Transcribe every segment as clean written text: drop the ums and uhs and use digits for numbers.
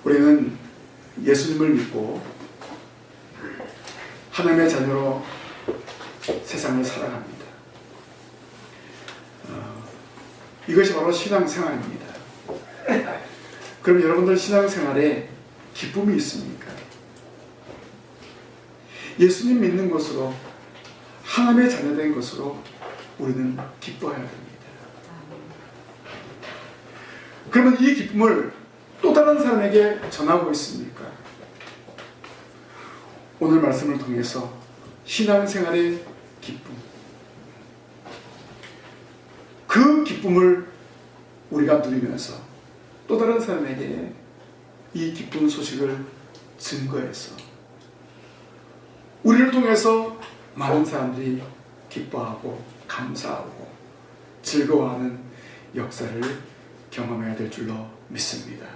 우리는 예수님을 믿고 하나님의 자녀로 세상을 살아갑니다. 이것이 바로 신앙생활입니다. 그럼 여러분들 신앙생활에 기쁨이 있습니까? 예수님 믿는 것으로, 하나님의 자녀된 것으로 우리는 기뻐해야 됩니다. 그러면 이 기쁨을 또 다른 사람에게 전하고 있습니까? 오늘 말씀을 통해서 신앙생활의 기쁨, 그 기쁨을 우리가 누리면서 또 다른 사람에게 이 기쁜 소식을 증거해서 우리를 통해서 많은 사람들이 기뻐하고 감사하고 즐거워하는 역사를 경험해야 될 줄로 믿습니다.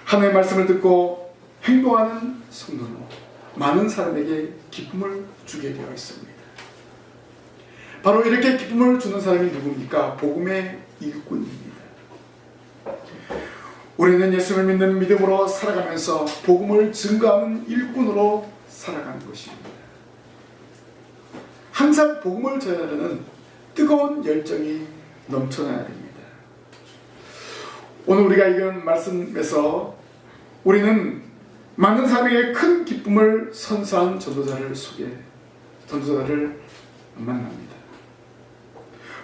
하나님의 말씀을 듣고 행동하는 성도는 많은 사람에게 기쁨을 주게 되어 있습니다. 바로 이렇게 기쁨을 주는 사람이 누굽니까? 복음의 일꾼입니다. 우리는 예수를 믿는 믿음으로 살아가면서 복음을 증거하는 일꾼으로 살아가는 것입니다. 항상 복음을 전하려는 뜨거운 열정이 넘쳐나야 됩니다. 오늘 우리가 읽은 말씀에서 우리는 많은 사람에게 큰 기쁨을 선사한 전도자를 만납니다.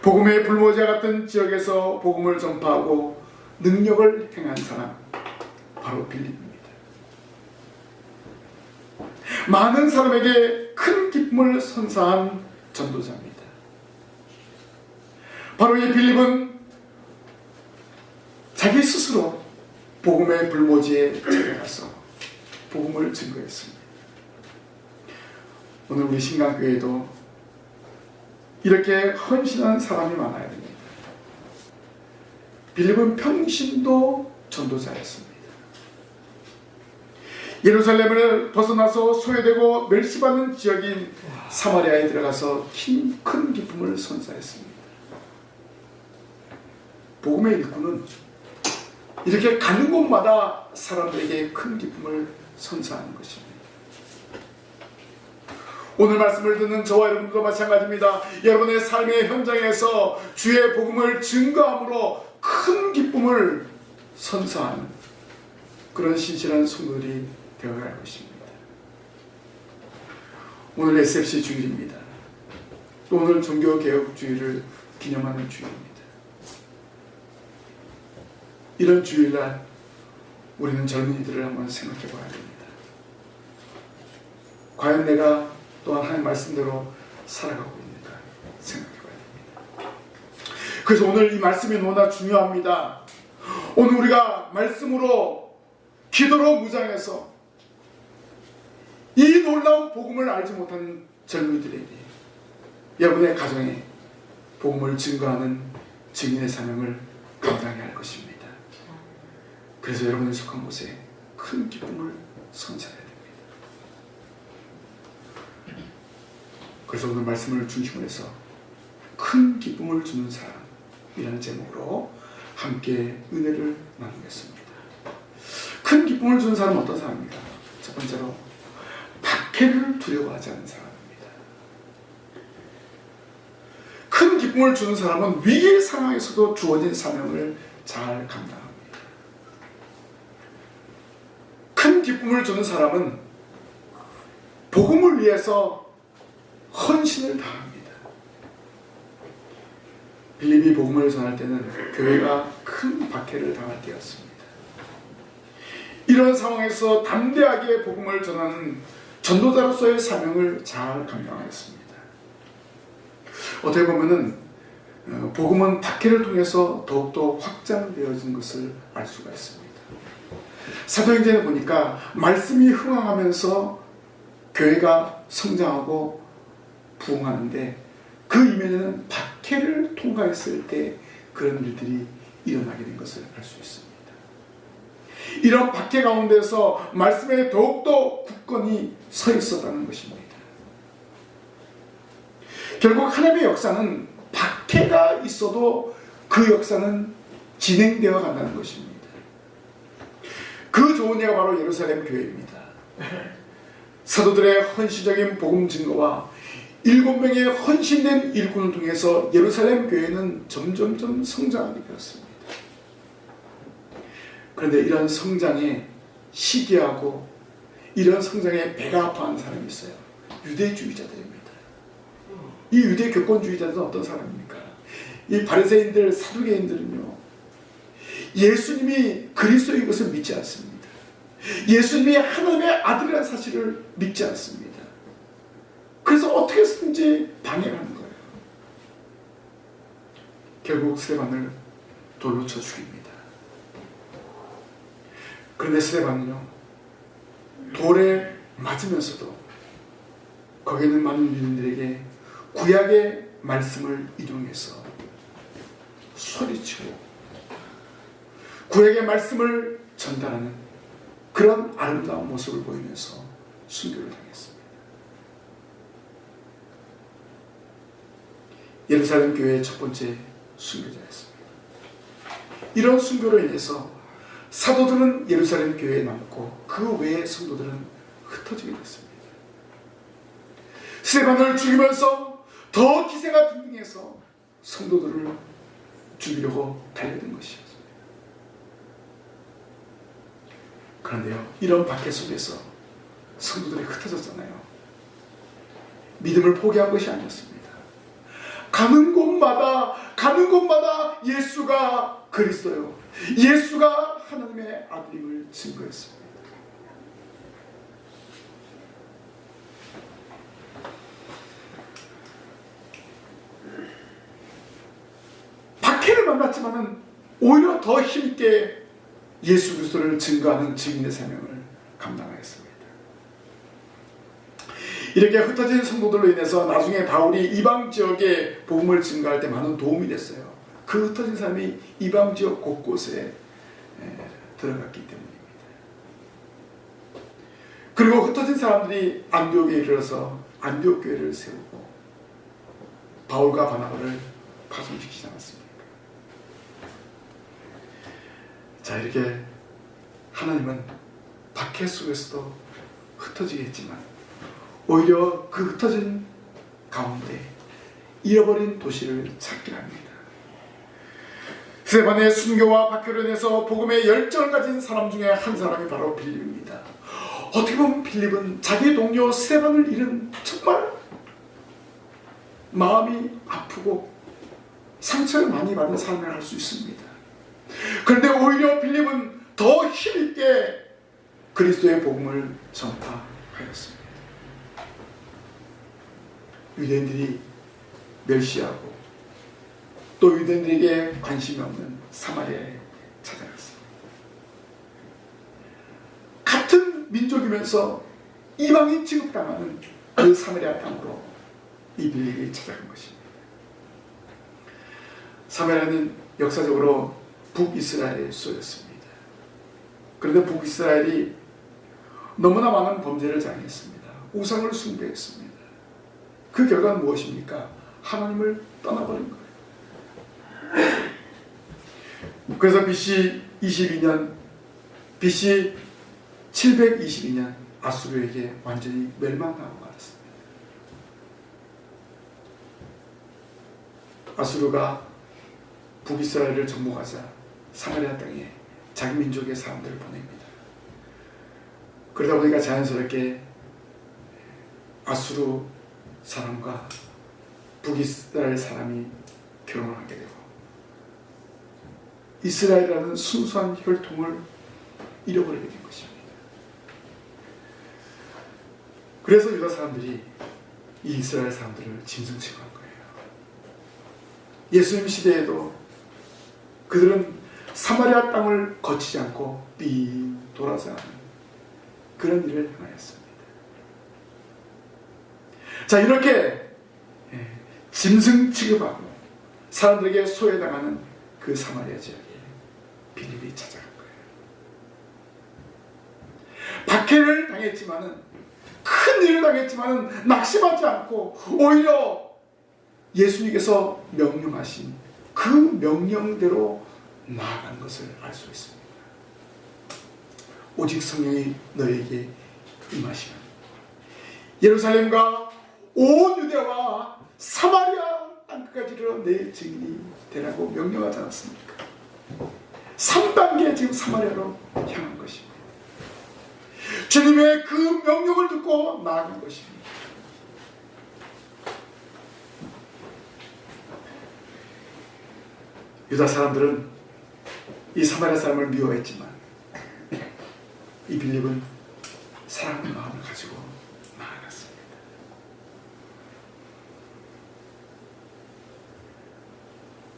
복음의 불모지와 같은 지역에서 복음을 전파하고 능력을 행한 사람, 바로 빌립입니다. 많은 사람에게 큰 기쁨을 선사한 전도자입니다. 바로 이 빌립은 자기 스스로 복음의 불모지에 찾아가서 복음을 증거했습니다. 오늘 우리 신강교회도 이렇게 헌신한 사람이 많아야 됩니다. 빌립은 평신도 전도자였습니다. 예루살렘을 벗어나서 소외되고 멸시받는 지역인 사마리아에 들어가서 큰 기쁨을 선사했습니다. 복음의 일꾼은 이렇게 가는 곳마다 사람들에게 큰 기쁨을 선사하는 것입니다. 오늘 말씀을 듣는 저와 여러분도 마찬가지입니다. 여러분의 삶의 현장에서 주의 복음을 증거함으로 큰 기쁨을 선사하는 그런 신실한 성도들이 되어갈 것입니다. 오늘 SFC 주일입니다. 또 오늘 종교개혁주의를 기념하는 주일입니다. 이런 주일날 우리는 젊은이들을 한번 생각해 봐야 됩니다. 과연 내가 또한 하나님 말씀대로 살아가고 있는가 생각해 봐야 됩니다. 그래서 오늘 이 말씀이 너무나 중요합니다. 오늘 우리가 말씀으로 기도로 무장해서 이 놀라운 복음을 알지 못하는 젊은이들에게 여러분의 가정에 복음을 증거하는 증인의 사명을 감당해야 할 것입니다. 그래서 여러분이 속한 곳에 큰 기쁨을 선사해야 됩니다. 그래서 오늘 말씀을 중심으로 해서 큰 기쁨을 주는 사람이라는 제목으로 함께 은혜를 나누겠습니다. 큰 기쁨을 주는 사람은 어떤 사람입니까? 첫 번째로 박해를 두려워하지 않는 사람입니다. 큰 기쁨을 주는 사람은 위기의 상황에서도 주어진 사명을 잘 감당합니다. 큰 기쁨을 주는 사람은 복음을 위해서 헌신을 다합니다. 빌립이 복음을 전할 때는 교회가 큰 박해를 당할 때였습니다. 이런 상황에서 담대하게 복음을 전하는 전도자로서의 사명을 잘 감당하였습니다. 어떻게 보면은 복음은 박해를 통해서 더욱더 확장되어진 것을 알 수가 있습니다. 사도행전에 보니까 말씀이 흥황하면서 교회가 성장하고 부흥하는데 그 이면에는 박해를 통과했을 때 그런 일들이 일어나게 된 것을 알 수 있습니다. 이런 박해 가운데서 말씀에 더욱더 굳건히 서 있었다는 것입니다. 결국 하나님의 역사는 박해가 있어도 그 역사는 진행되어 간다는 것입니다. 그 좋은 예가 바로 예루살렘 교회입니다. 사도들의 헌신적인 복음 증거와 7명의 헌신된 일꾼을 통해서 예루살렘 교회는 점점점 성장하게 되었습니다. 그런데 이런 성장에 시기하고 이런 성장에 배가 아파하는 사람이 있어요. 유대주의자들입니다. 이 유대 교권주의자들은 어떤 사람입니까? 이 바리새인들, 사두개인들은요, 예수님이 그리스도인 것을 믿지 않습니다. 예수님이 하나님의 아들이라는 사실을 믿지 않습니다. 그래서 어떻게 해서든지 방해하는 거예요. 결국 스데반을 돌로 쳐 죽입니다. 그런데 스데반은요, 돌에 맞으면서도 거기에 있는 많은 유대인들에게 구약의 말씀을 인용해서 소리치고 구약의 말씀을 전달하는 그런 아름다운 모습을 보이면서 순교를 당했습니다. 예루살렘 교회의 첫 번째 순교자였습니다. 이런 순교로 인해서 사도들은 예루살렘 교회에 남고 그 외의 성도들은 흩어지게 됐습니다. 스데반을 죽이면서 더 기세가 등등해서 성도들을 죽이려고 달려든 것이었습니다. 그런데요, 이런 박해 속에서 성도들이 흩어졌잖아요. 믿음을 포기한 것이 아니었습니다. 가는 곳마다 예수가 그리스도요, 예수가 하나님의 아들임을 증거했습니다. 박해를 만났지만은 오히려 더 힘있게 예수 그리스도를 증거하는 증인의 사명을 감당하였습니다. 이렇게 흩어진 성도들로 인해서 나중에 바울이 이방 지역에 복음을 증거할 때 많은 도움이 됐어요. 그 흩어진 사람이 이방 지역 곳곳에 들어갔기 때문입니다. 그리고 흩어진 사람들이 안디옥에 이르러서 안디옥 교회를 세우고 바울과 바나바를 파송시키지 않았습니까? 자, 이렇게 하나님은 박해 속에서도 흩어지게 했지만 오히려 그 흩어진 가운데 잃어버린 도시를 찾게 합니다. 스데반의 순교와 박해로 인해서 복음의 열정을 가진 사람 중에 한 사람이 바로 빌립입니다. 어떻게 보면 빌립은 자기 동료 스데반을 잃은 정말 마음이 아프고 상처를 많이 받은 삶을 할 수 있습니다. 그런데 오히려 빌립은 더 힘있게 그리스도의 복음을 전파하였습니다. 유대인들이 멸시하고 또 유대인들에게 관심이 없는 사마리아에 찾아갔습니다. 같은 민족이면서 이방인 취급당하는 그 사마리아 땅으로 이 빌립이 찾아간 것입니다. 사마리아는 역사적으로 북이스라엘의 수도였습니다. 그런데 북이스라엘이 너무나 많은 범죄를 자행했습니다. 우상을 숭배했습니다. 그 결과는 무엇입니까? 하나님을 떠나버린 거예요. 그래서 BC 22년, BC 722년 아수르에게 완전히 멸망하고 말았습니다. 아수르가 북이스라엘을 정복하자 사마리아 땅에 자기 민족의 사람들을 보냅니다. 그러다 보니까 자연스럽게 아수르 사람과 북이스라엘 사람이 결혼을 하게 되고 이스라엘이라는 순수한 혈통을 잃어버리게 된 것입니다. 그래서 유다 사람들이 이 이스라엘 사람들을 짐승 취급한 거예요. 예수님 시대에도 그들은 사마리아 땅을 거치지 않고 삥 돌아서 하는 그런 일을 행하였습니다. 자, 이렇게 짐승 취급하고 사람들에게 소외당하는 그 사마리아 지역에 빌립이 찾아간 거예요. 박해를 당했지만은, 큰 일을 당했지만은 낙심하지 않고 오히려 예수님께서 명령하신 그 명령대로 나아간 것을 알 수 있습니다. 오직 성령이 너에게 임하시면 예루살렘과 온 유대와 사마리아 땅끝까지로 내 증인이 되라고 명령하지 않았습니까? 3단계 지금 사마리아로 향한 것입니다. 주님의 그 명령을 듣고 나아간 것입니다. 유다 사람들은 이 사마리아 사람을 미워했지만 이 빌립은 사랑하는 마음을 가지고 나아갔습니다.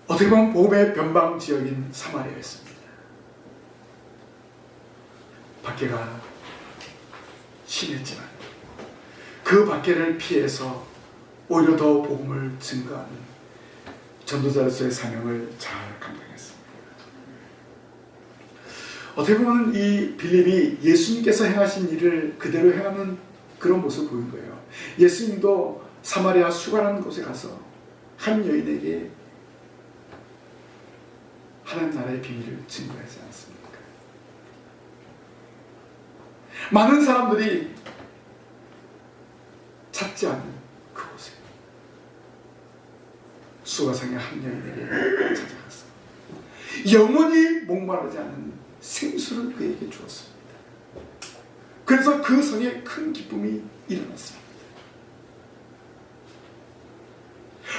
어떻게 보면 복음의 변방 지역인 사마리아였습니다. 박해가 심했지만 그 박해를 피해서 오히려 더 복음을 증거하는 전도자로서의 사명을 잘 감당했습니다. 어떻게 보면 이 빌립이 예수님께서 행하신 일을 그대로 행하는 그런 모습을 보인 거예요. 예수님도 사마리아 수가라는 곳에 가서 한 여인에게 하나님 나라의 비밀을 증거하지 않았습니까? 많은 사람들이 찾지 않는 그곳에 수가성의 한 여인에게 찾아갔어. 영원히 목마르지 않은 생수를 그에게 주었습니다. 그래서 그 성에 큰 기쁨이 일어났습니다.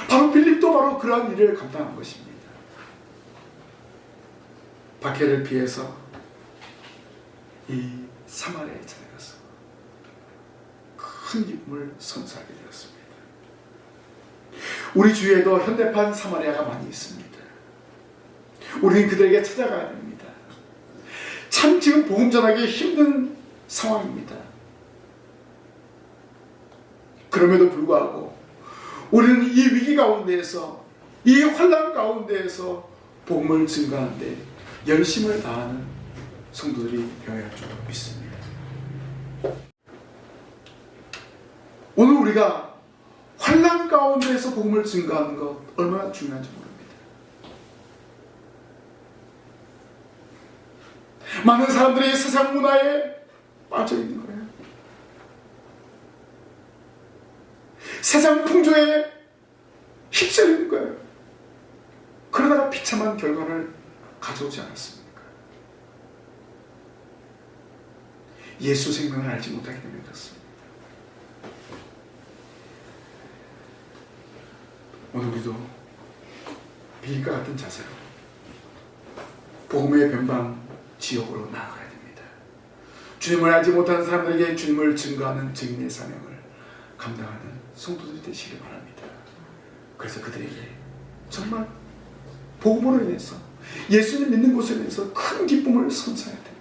바로 빌립도 바로 그러한 일을 감당한 것입니다. 박해를 피해서 이 사마리아에 찾아가서 큰 기쁨을 선사하게 되었습니다. 우리 주위에도 현대판 사마리아가 많이 있습니다. 우리는 그들에게 찾아가야 됩니다. 참 지금 복음 전하기 힘든 상황입니다. 그럼에도 불구하고 우리는 이 위기 가운데에서, 이 환난 가운데에서 복음을 증거하는데 열심을 다하는 성도들이 되어야 할 줄 믿습니다. 오늘 우리가 환난 가운데에서 복음을 증거하는 것 얼마나 중요한지 모릅니다. 많은 사람들이 세상 문화에 빠져 있는 거예요. 세상 풍조에 휩쓸려 있는 거예요. 그러다가 비참한 결과를 가져오지 않았습니까? 예수 생명을 알지 못하기 때문에 그렇습니다. 오늘 우리도 빌립과 같은 자세로 복음의 변방 지역으로 나아가야 됩니다. 주님을 알지 못하는 사람들에게 주님을 증거하는 증인의 사명을 감당하는 성도들이 되시길 바랍니다. 그래서 그들에게 정말 복음으로 인해서, 예수님 믿는 곳에 대해서 큰 기쁨을 선사해야 됩니다.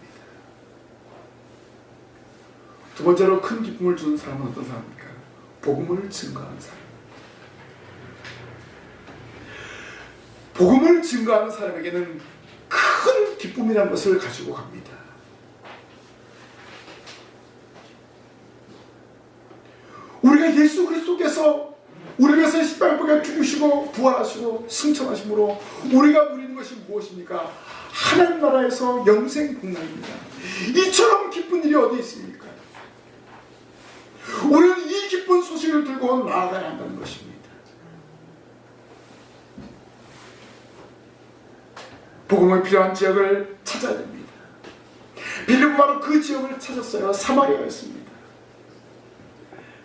두 번째로 큰 기쁨을 주는 사람은 어떤 사람입니까? 복음을 증거하는 사람. 복음을 증거하는 사람에게는 큰 기쁨이라는 것을 가지고 갑니다. 우리가 예수 그리스도께서 우리를 위해서 십자가에 죽으시고 부활하시고 승천하심으로 우리가 누리는 것이 무엇입니까? 하나님 나라에서 영생 복락입니다. 이처럼 기쁜 일이 어디 있습니까? 우리는 이 기쁜 소식을 들고 나아가야 한다는 것입니다. 복음이 필요한 지역을 찾아야 됩니다. 빌립은 바로 그 지역을 찾았어요. 사마리아였습니다.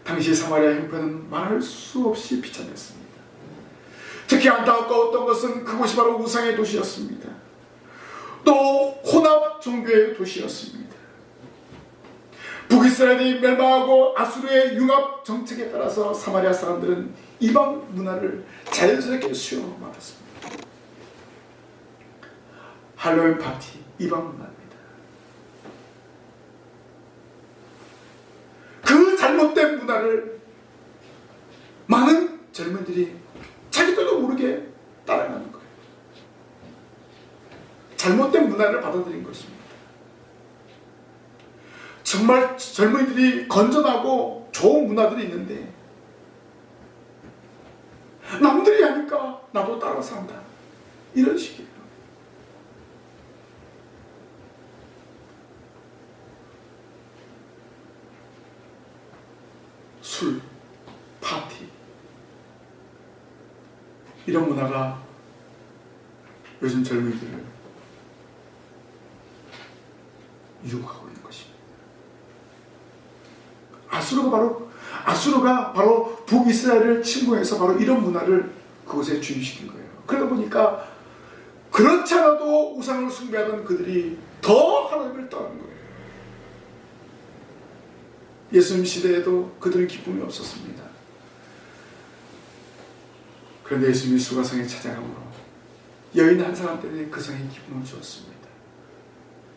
당시 사마리아 형편은 말할 수 없이 비참했습니다. 특히 안타까웠던 것은 그곳이 바로 우상의 도시였습니다. 또 혼합 종교의 도시였습니다. 북이스라엘이 멸망하고 아수르의 융합 정책에 따라서 사마리아 사람들은 이방 문화를 자연스럽게 수용받았습니다. 할로윈 파티, 이방 문화입니다. 그 잘못된 문화를 많은 젊은이들이 자기들도 모르게 따라가는 거예요. 잘못된 문화를 받아들인 것입니다. 정말 젊은이들이 건전하고 좋은 문화들이 있는데 남들이 하니까 나도 따라서 한다. 이런 식이에요. 술, 파티, 이런 문화가 요즘 젊은이들을 유혹하고 있는 것입니다. 아수르가 바로 북이스라엘을 침공해서 바로 이런 문화를 그곳에 주입시킨 거예요. 그러다 보니까 그렇지 않아도 우상을 숭배하던 그들이 더 하나님을 떠난 거예요. 예수님 시대에도 그들은 기쁨이 없었습니다. 그런데 예수님이 수가성에 찾아가므로 여인 한 사람 때문에 그 성에 기쁨을 주었습니다.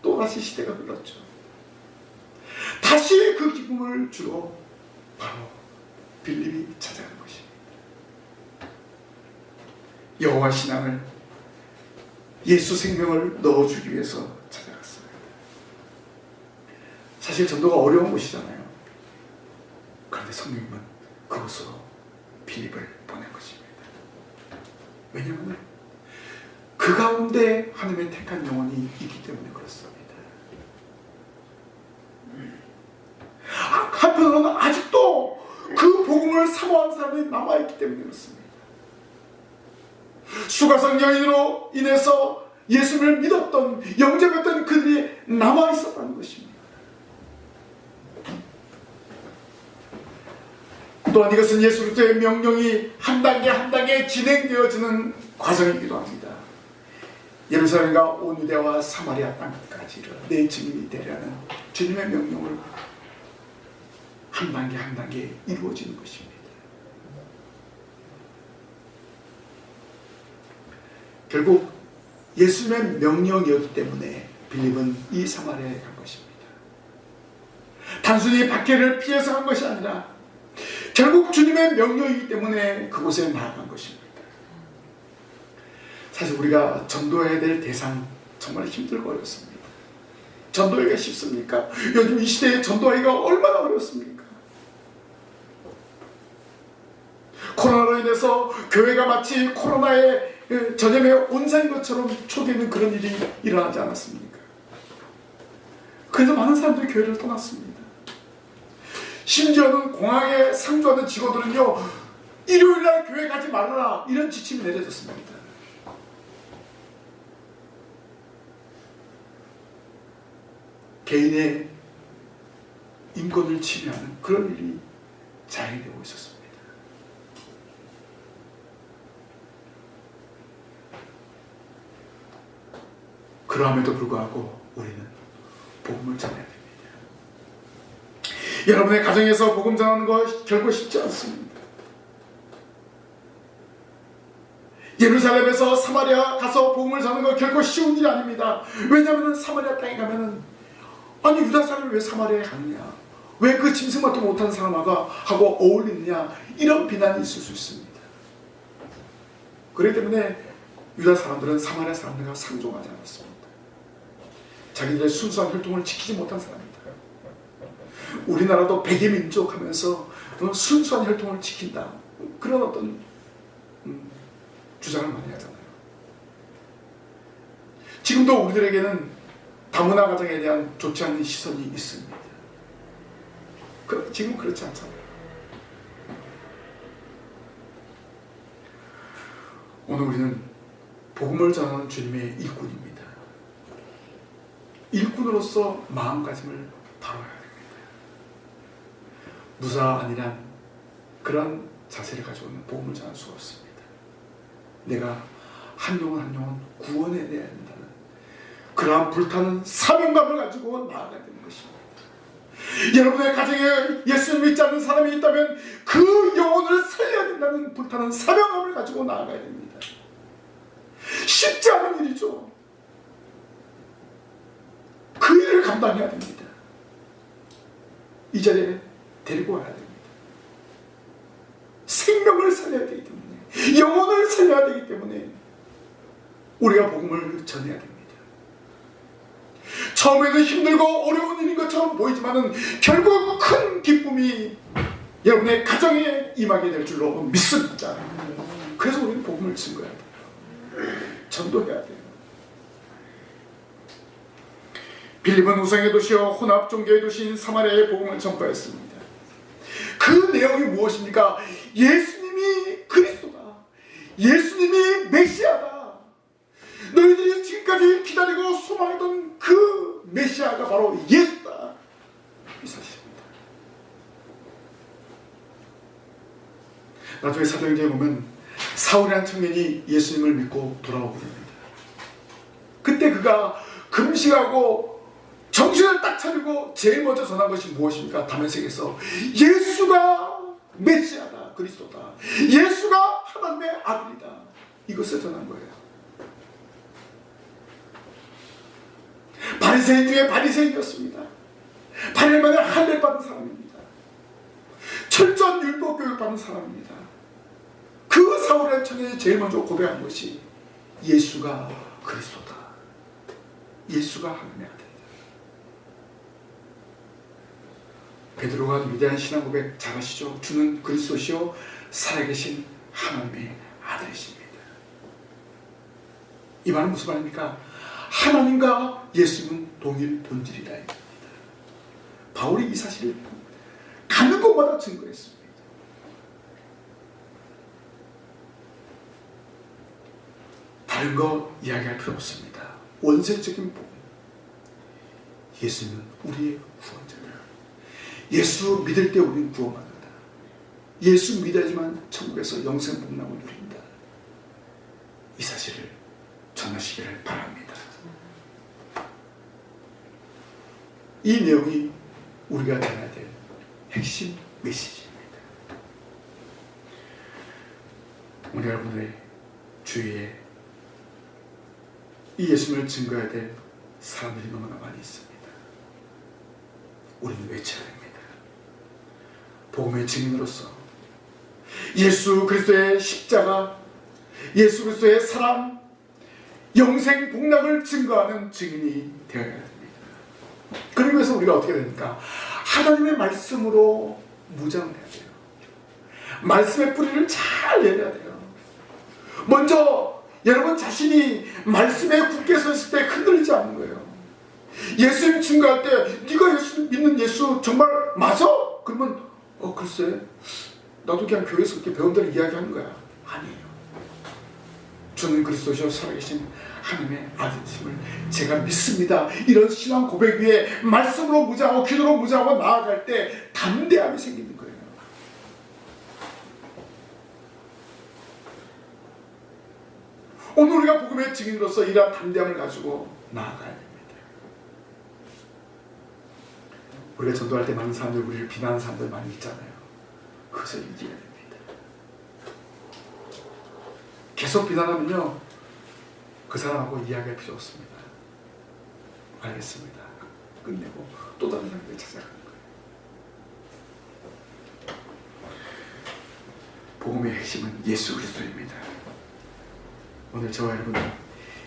또다시 시대가 흘렀죠. 다시 그 기쁨을 주러 바로 빌립이 찾아간 것입니다. 여호와 신앙을, 예수 생명을 넣어주기 위해서 찾아갔습니다. 사실 전도가 어려운 곳이잖아요. 그런데 성령님은 그곳으로 빌립을 보낸 것입니다. 왜냐하면 그 가운데 하나님의 택한 영혼이 있기 때문에 그렇습니다. 한편으로는 아직도 그 복음을 사모한 사람이 남아있기 때문에 그렇습니다. 수가성 여인으로 인해서 예수를 믿었던, 영접했던 그들이 남아있었다는 것입니다. 또한 이것은 예수 그리스도의 명령이 한 단계 한 단계 진행되어지는 과정이기도 합니다. 예루살렘과 온 유대와 사마리아 땅까지 내 증인이 되려는 주님의 명령을 한 단계 한 단계 이루어지는 것입니다. 결국 예수님의 명령이었기 때문에 빌립은 이 사마리아에 간 것입니다. 단순히 박해를 피해서 간 것이 아니라 결국 주님의 명령이기 때문에 그곳에 나아간 것입니다. 사실 우리가 전도해야 될 대상 정말 힘들고 어렵습니다. 전도하기가 쉽습니까? 요즘 이 시대에 전도하기가 얼마나 어렵습니까? 코로나로 인해서 교회가 마치 코로나에 전염에 온사인 것처럼 초기에는 그런 일이 일어나지 않았습니까? 그래서 많은 사람들이 교회를 떠났습니다. 심지어는 공항에 상주하는 직원들은요, 일요일날 교회 가지 말아라, 이런 지침이 내려졌습니다. 개인의 인권을 침해하는 그런 일이 자행되고 있었습니다. 그럼에도 불구하고 우리는 복음을 전해야 됩니다. 여러분의 가정에서 복음 전하는 것 결코 쉽지 않습니다. 예루살렘에서 사마리아 가서 복음을 전하는 것 결코 쉬운 일이 아닙니다. 왜냐하면 사마리아 땅에 가면은, 아니 유다 사람이 왜 사마리아에 가느냐, 왜 그 짐승밖에 못하는 사람하고 어울리느냐, 이런 비난이 있을 수 있습니다. 그렇기 때문에 유다 사람들은 사마리아 사람들과 상종하지 않았습니다. 자기들의 순수한 혈통을 지키지 못한 사람입니다. 우리나라도 백의민족 하면서 순수한 혈통을 지킨다, 그런 어떤 주장을 많이 하잖아요. 지금도 우리들에게는 다문화 가정에 대한 좋지 않은 시선이 있습니다. 지금 그렇지 않잖아요. 오늘 우리는 복음을 전하는 주님의 일꾼입니다. 일꾼으로서 마음가짐을 다뤄야 됩니다. 무사안이란 그런 자세를 가지고는 복음을 전할 수가 없습니다. 내가 한 영혼 한 영혼 구원해내야 된다는 그러한 불타는 사명감을 가지고 나아가야 되는 것입니다. 여러분의 가정에 예수를 믿지 않는 사람이 있다면 그 영혼을 살려야 된다는 불타는 사명감을 가지고 나아가야 됩니다. 쉽지 않은 일이죠. 그 일을 감당해야 됩니다. 이 자리에 데리고 와야 됩니다. 생명을 살려야 되기 때문에, 영혼을 살려야 되기 때문에 우리가 복음을 전해야 됩니다. 처음에는 힘들고 어려운 일인 것처럼 보이지만은 결국 큰 기쁨이 여러분의 가정에 임하게 될 줄로 믿습니다. 그래서 우리는 복음을 증거해야 돼요. 전도해야 돼요. 빌립은 우상의 도시여 혼합 종교의 도시인 사마리아의 복음을 전파했습니다. 그 내용이 무엇입니까? 예수님이 그리스도다. 예수님이 메시아다. 너희들이 지금까지 기다리고 소망하던 그 메시아가 바로 예수다. 이 사실입니다. 나중에 사도행전에 보면 사울이라는 청년이 예수님을 믿고 돌아오게 됩니다. 그때 그가 금식하고 정신을 딱 차리고 제일 먼저 전한 것이 무엇입니까? 다메섹에서 예수가 메시아다, 그리스도다. 예수가 하나님의 아들이다. 이것을 전한 거예요. 바리새인 중에 바리새인이었습니다. 8일 만에 할례 받은 사람입니다. 철저한 율법 교육을 받은 사람입니다. 그 사울의 청년이 제일 먼저 고백한 것이 예수가 그리스도다. 예수가 하나님의 아들이다. 베드로가 위대한 신앙 고백 잘하시죠? 주는 그리스도시요 살아계신 하나님의 아들이십니다. 이 말은 무슨 말입니까? 하나님과 예수는 동일 본질이다. 바울이 이 사실을 가는 곳마다 증거했습니다. 다른 거 이야기할 필요 없습니다. 원색적인 복음. 예수는 우리의 구원자다. 예수 믿을 때 우리는 구원받는다. 예수 믿어야지만 천국에서 영생 복락을 누린다. 이 사실을 전하시기를 바랍니다. 이 내용이 우리가 전해야 될 핵심 메시지입니다. 우리 여러분의 주위에 이 예수님을 증거해야 될 사람들이 너무나 많이 있습니다. 우리는 외쳐야 됩니다. 복음의 증인으로서 예수 그리스도의 십자가, 예수 그리스도의 사랑, 영생 복락을 증거하는 증인이 되어야 됩니다. 그러기 위해서 우리가 어떻게 됩니까? 하나님의 말씀으로 무장을 해야 돼요. 말씀의 뿌리를 잘 내려야 돼요. 먼저 여러분 자신이 말씀에 굳게 섰을 때 흔들리지 않는 거예요. 예수님 증거할 때 네가 예수 믿는 예수 정말 맞아? 그러면 글쎄 나도 그냥 교회에서 그렇게 배운 대로 이야기하는 거야. 아니에요. 주는 그리스도시요 살아계신 하나님의 아들이심을 제가 믿습니다. 이런 신앙 고백 위에 말씀으로 무장하고 기도로 무장하고 나아갈 때 담대함이 생기는 거예요. 오늘 우리가 복음의 증인으로서 이러한 담대함을 가지고 나아가야 됩니다. 우리가 전도할 때 많은 사람들, 우리를 비난하는 사람들 많이 있잖아요. 그것을 이겨야 됩니다. 계속 비난하면요 그 사람하고 이야기할 필요 없습니다. 알겠습니다. 끝내고 또 다른 사람을 찾아가는 거예요. 복음의 핵심은 예수 그리스도입니다. 오늘 저와 여러분은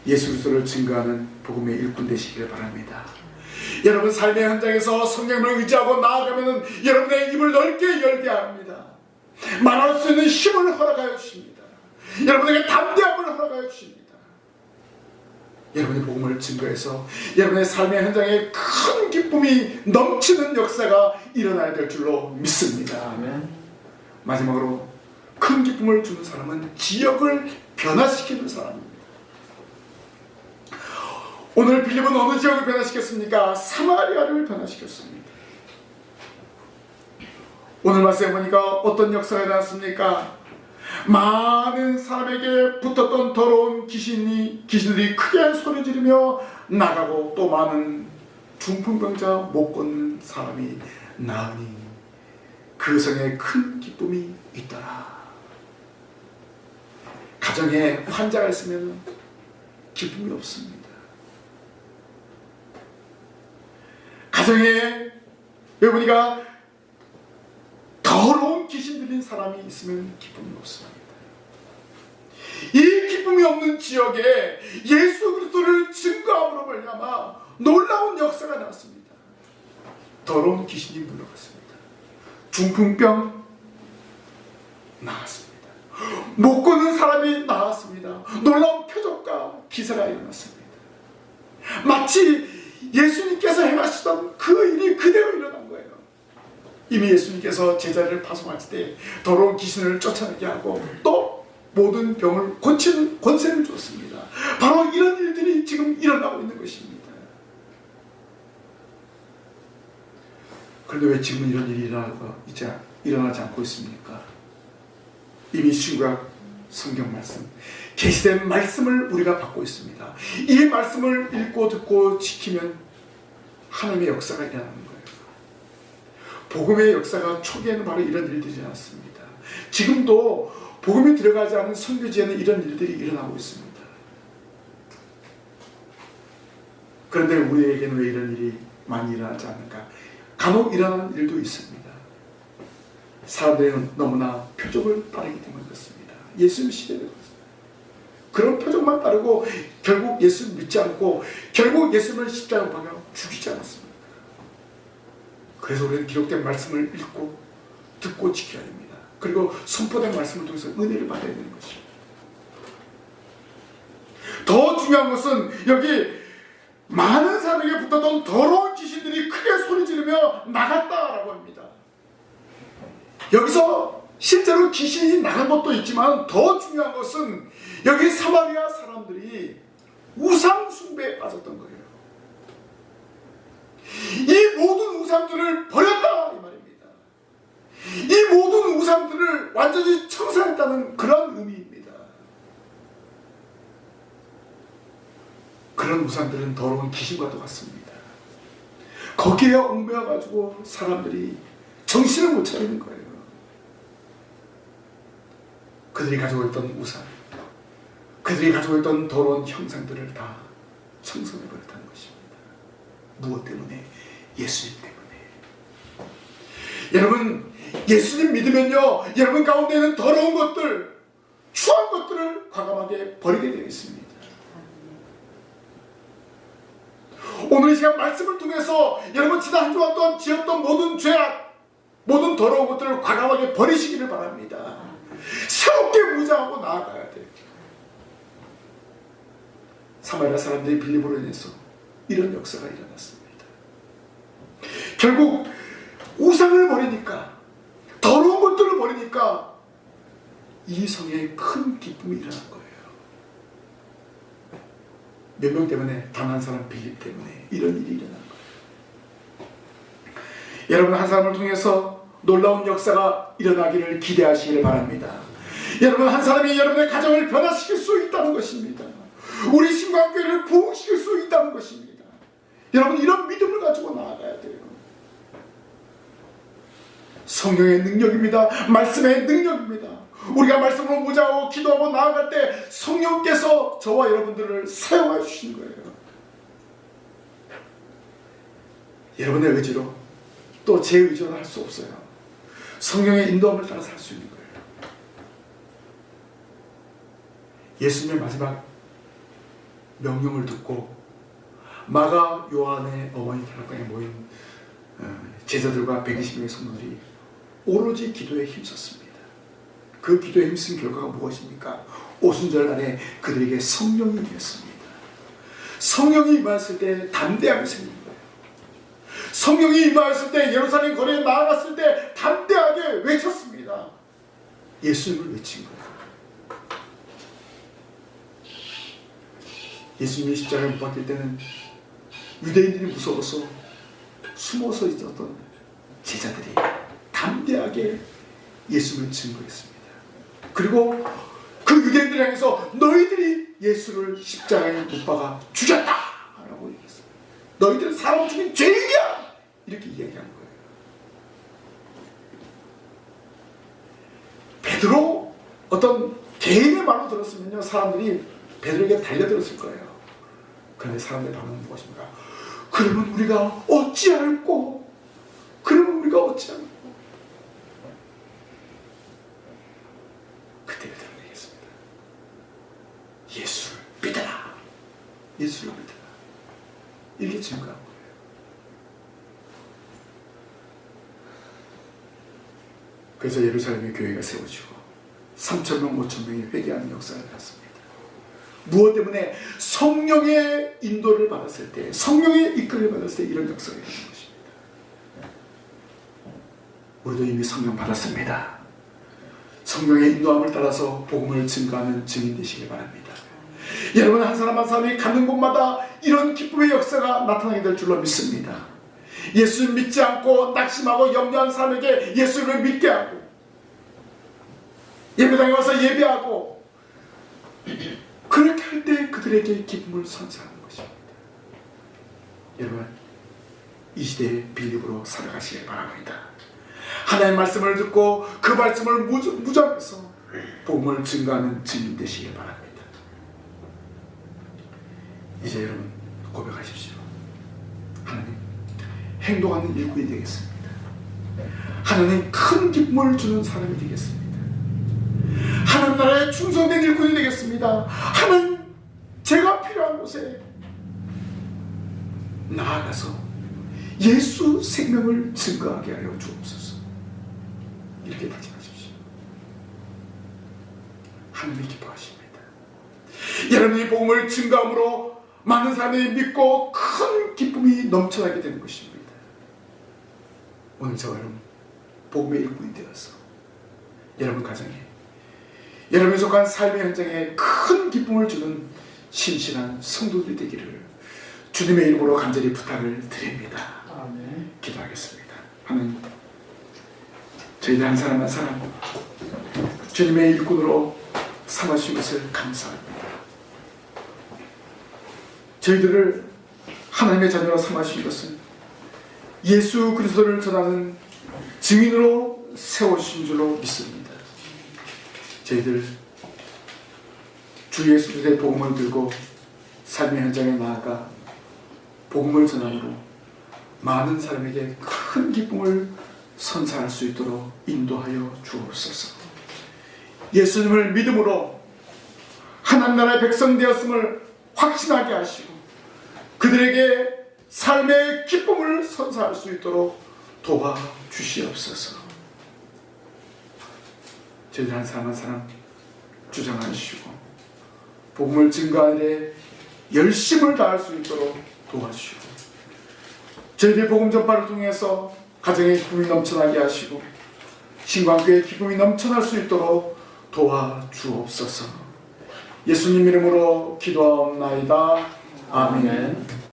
예수 그리스도를 증거하는 복음의 일꾼 되시기를 바랍니다. 여러분 삶의 현장에서 성령을 의지하고 나아가면 여러분의 입을 넓게 열게 합니다. 말할 수 있는 힘을 허락하여 주십니다. 여러분에게 담대함을 허락하여 주십니다. 여러분의 복음을 증거해서 여러분의 삶의 현장에 큰 기쁨이 넘치는 역사가 일어나야 될 줄로 믿습니다. 아멘. 마지막으로 큰 기쁨을 주는 사람은 지역을 변화시키는 사람입니다. 오늘 빌립은 어느 지역을 변화시켰습니까? 사마리아를 변화시켰습니다. 오늘 말씀해 보니까 어떤 역사가 일어났습니까? 많은 사람에게 붙었던 더러운 귀신들이 크게 소리 지르며 나가고 또 많은 중풍병자 못 걷는 사람이 나으니 그 성에 큰 기쁨이 있더라. 가정에 환자가 있으면 기쁨이 없습니다. 가정에 여러분이가 더러운 귀신 들린 사람이 있으면 기쁨이 없습니다. 이 기쁨이 없는 지역에 예수 그리스도를 증거함으로 말미암아 놀라운 역사가 나왔습니다. 더러운 귀신이 물러갔습니다. 중풍병 나았습니다. 못 걷는 사람이 나왔습니다. 놀라운 표적과 기사가 일어났습니다. 마치 예수님께서 행하시던 그 일이 그대로 일어난 거예요. 이미 예수님께서 제자를 파송하실 때 더러운 귀신을 쫓아내게 하고 또 모든 병을 고치는 권세를 줬습니다. 바로 이런 일들이 지금 일어나고 있는 것입니다. 그런데 왜 지금 이런 일이 일어나지 않고 있습니까? 이미 신구약 성경 말씀, 계시된 말씀을 우리가 받고 있습니다. 이 말씀을 읽고 듣고 지키면 하나님의 역사가 일어나는 거예요. 복음의 역사가 초기에는 바로 이런 일들이 일어났습니다. 지금도 복음이 들어가지 않은 선교지에는 이런 일들이 일어나고 있습니다. 그런데 우리에게는 왜 이런 일이 많이 일어나지 않는가? 간혹 일어나는 일도 있습니다. 사람들은 너무나 표적을 따르기 때문에 그렇습니다. 예수님 시대는 그렇습니다. 그런 표적만 따르고 결국 예수를 믿지 않고 결국 예수님을 십자가에 박아 죽이지 않았습니다. 그래서 우리는 기록된 말씀을 읽고 듣고 지켜야 됩니다. 그리고 선포된 말씀을 통해서 은혜를 받아야 되는 것입니다. 더 중요한 것은 여기 많은 사람에게 붙었던 더러운 귀신들이 크게 소리 지르며 나갔다라고 합니다. 여기서 실제로 귀신이 나간 것도 있지만 더 중요한 것은 여기 사마리아 사람들이 우상 숭배에 빠졌던 거예요. 이 모든 우상들을 버렸다 이 말입니다. 이 모든 우상들을 완전히 청산했다는 그런 의미입니다. 그런 우상들은 더러운 귀신과도 같습니다. 거기에 얽매여가지고 사람들이 정신을 못 차리는 거예요. 그들이 가지고 있던 우상, 그들이 가지고 있던 더러운 형상들을 다 청산해버렸다는 것입니다. 무엇 때문에? 예수님 때문에. 여러분, 예수님 믿으면요, 여러분 가운데 있는 더러운 것들, 추한 것들을 과감하게 버리게 되어 있습니다. 오늘 이 시간 말씀을 통해서 여러분 지난 한 주간 동안 지었던 모든 죄악, 모든 더러운 것들을 과감하게 버리시기를 바랍니다. 새롭게 무장하고 나아가야 돼요. 사마리아 사람들이 빌립으로 인해서 이런 역사가 일어났습니다. 결국 우상을 버리니까, 더러운 것들을 버리니까 이 성에 큰 기쁨이 일어난 거예요. 몇 명 때문에? 단 한 사람 빌립 때문에 이런 일이 일어난 거예요. 여러분 한 사람을 통해서 놀라운 역사가 일어나기를 기대하시기를 바랍니다. 여러분 한 사람이 여러분의 가정을 변화시킬 수 있다는 것입니다. 우리 신광교회를 부흥시킬 수 있다는 것입니다. 여러분 이런 믿음을 가지고 나아가야 돼요. 성령의 능력입니다. 말씀의 능력입니다. 우리가 말씀으로 무장하고 기도하고 나아갈 때 성령께서 저와 여러분들을 사용해 주신 거예요. 여러분의 의지로 또 제 의지로 할 수 없어요. 성령의 인도함을 따라서 할 수 있는 거예요. 예수님의 마지막 명령을 듣고 마가 요한의 어머니 다락방에 모인 제자들과 120명의 성도들이 오로지 기도에 힘썼습니다. 그 기도에 힘쓴 결과가 무엇입니까? 오순절 날에 그들에게 성령이 임했습니다. 성령이 임하였을 때 담대함이 생긴 거예요. 성령이 임하였을 때 예루살렘 거리에 나아갔을 때 담대하게 외쳤습니다. 예수님을 외친 거예요. 예수님이 십자가에 못 박힐 때는 유대인들이 무서워서 숨어서 있었던 제자들이 담대하게 예수를 증거했습니다. 그리고 그 유대인들 향해서 너희들이 예수를 십자가에 못 박아 죽였다 라고 얘기했어요. 너희들은 사람 죽인 죄인이야 이렇게 이야기한 거예요. 베드로 어떤 개인의 말로 들었으면요 사람들이 베드로에게 달려들었을 거예요. 그런데 사람들의 반응은 무엇입니까? 그러면 우리가 어찌할꼬? 그러면 우리가 어찌할꼬? 그때 베드로가 얘기했습니다. 예수를 믿어라. 예수를 믿어라. 이게 증거한 거예요. 그래서 예루살렘의 교회가 세워지고 3,000명, 5,000명이 회개하는 역사가 일어났습니다. 무엇 때문에? 성령의 인도를 받았을 때, 성령의 이끌을 받았을 때 이런 역사가 일어난 것입니다. 우리도 이미 성령 받았습니다. 성령의 인도함을 따라서 복음을 증거하는 증인 되시길 바랍니다. 여러분 한 사람 한 사람이 가는 곳마다 이런 기쁨의 역사가 나타나게 될 줄로 믿습니다. 예수를 믿지 않고 낙심하고 염려한 사람에게 예수를 믿게 하고, 예배당에 와서 예배하고, 그렇게 할 때 그들에게 기쁨을 선사하는 것입니다. 여러분 이 시대의 빌립으로 살아가시길 바랍니다. 하나님의 말씀을 듣고 그 말씀을 무장해서 복음을 증거하는 증인 되시길 바랍니다. 이제 여러분 고백하십시오. 하나님, 행동하는 일꾼이 되겠습니다. 하나님, 큰 기쁨을 주는 사람이 되겠습니다. 하나님 나라에 충성된 일꾼이 되겠습니다. 하나님, 제가 필요한 곳에 나아가서 예수 생명을 증거하게 하여 주옵소서. 이렇게 다짐하십시오. 하나님이 기뻐하십니다. 여러분이 복음을 증거함으로 많은 사람이 믿고 큰 기쁨이 넘쳐나게 되는 것입니다. 오늘 저와 여러분 복음의 일꾼이 되어서 여러분 가정에, 여러분이 속한 삶의 현장에 큰 기쁨을 주는 신실한 성도들이 되기를 주님의 이름으로 간절히 부탁을 드립니다. 아멘. 기도하겠습니다. 하나님, 저희들 한 사람 한 사람 주님의 일꾼으로 삼아주신 것을 감사합니다. 저희들을 하나님의 자녀로 삼아주신 것은 예수 그리스도를 전하는 증인으로 세워주신 줄로 믿습니다. 저희들 주 예수 그리스도의 복음을 들고 삶의 현장에 나아가 복음을 전함으로 많은 사람에게 큰 기쁨을 선사할 수 있도록 인도하여 주옵소서. 예수님을 믿음으로 하나님 나라의 백성 되었음을 확신하게 하시고 그들에게 삶의 기쁨을 선사할 수 있도록 도와주시옵소서. 저희들 한 사람 한 사람 주장하시고 복음을 증거하되 열심을 다할 수 있도록 도와주시고 저희들의 복음 전파를 통해서 가정의 기쁨이 넘쳐나게 하시고 신광교회의 기쁨이 넘쳐날 수 있도록 도와주옵소서. 예수님 이름으로 기도하옵나이다. 아멘.